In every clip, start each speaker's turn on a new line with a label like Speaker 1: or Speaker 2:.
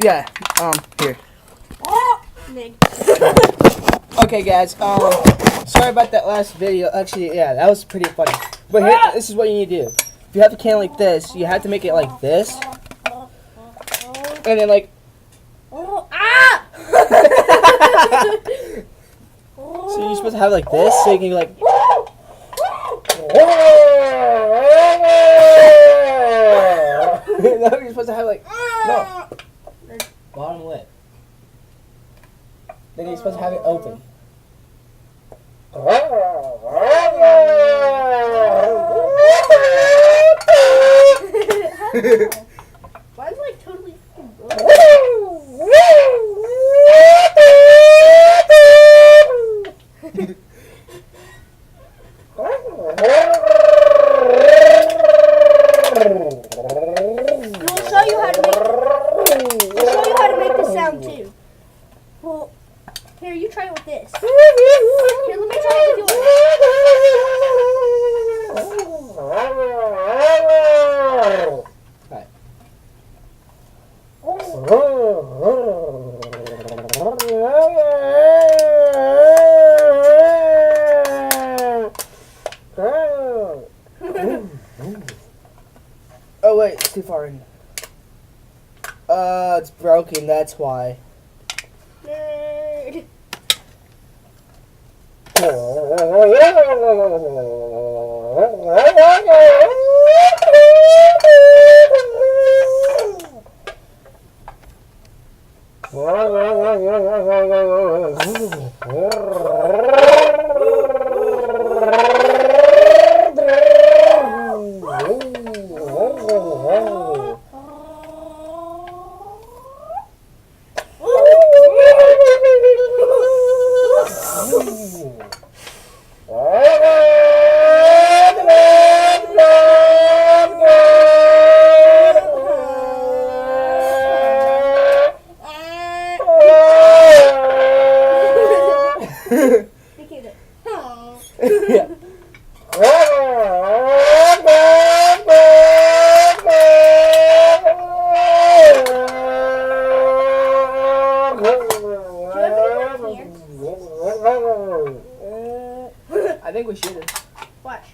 Speaker 1: Yeah. Here.
Speaker 2: Nick.
Speaker 1: Okay, guys. Sorry about that last video. Actually, yeah, that was pretty funny. But here, this is what you need to do. If you have a can like this, you have to make it like this, and then like. So you're supposed to have it like this, so you can like. No, you're supposed to have like no bottom lip. Then you're supposed to have it open.
Speaker 2: Mine's like totally fucking We'll show you how to make the sound too. Well, here, you try it with this. Here, let me try it with yours.
Speaker 1: Oh wait, it's too far in. It's broken, that's why.
Speaker 2: Nerd.
Speaker 1: Yeah. I think we should.
Speaker 2: Watch.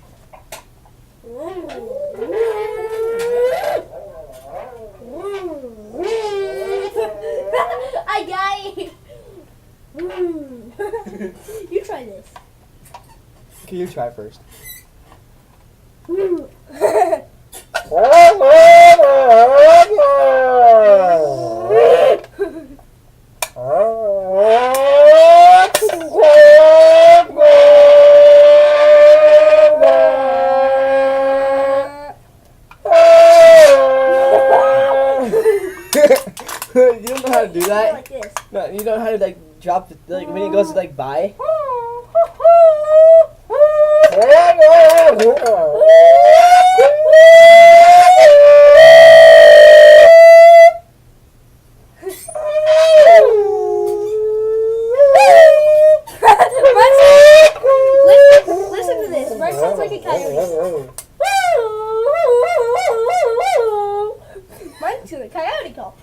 Speaker 2: I got it. You try this.
Speaker 1: Can you try first? You don't know how to do that?
Speaker 2: Like this.
Speaker 1: No, you don't know how to like drop the like when it goes to like by.
Speaker 2: Listen to this. Mine sounds like a coyote. Mine's a coyote call.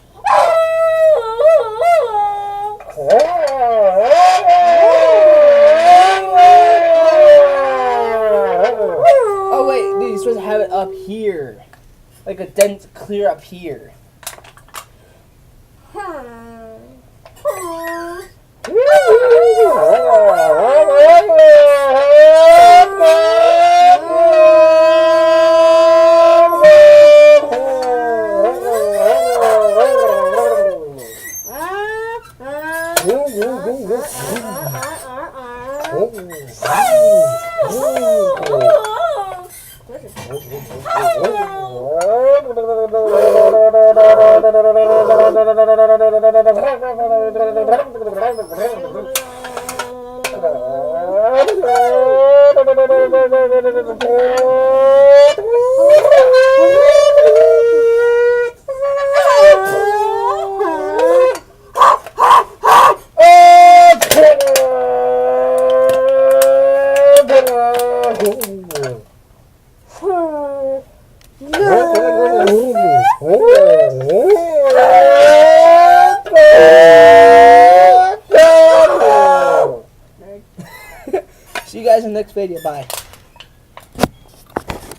Speaker 1: Oh wait, dude, you're supposed to have it up here, like a dense clear up here. you guys in the next video. Bye.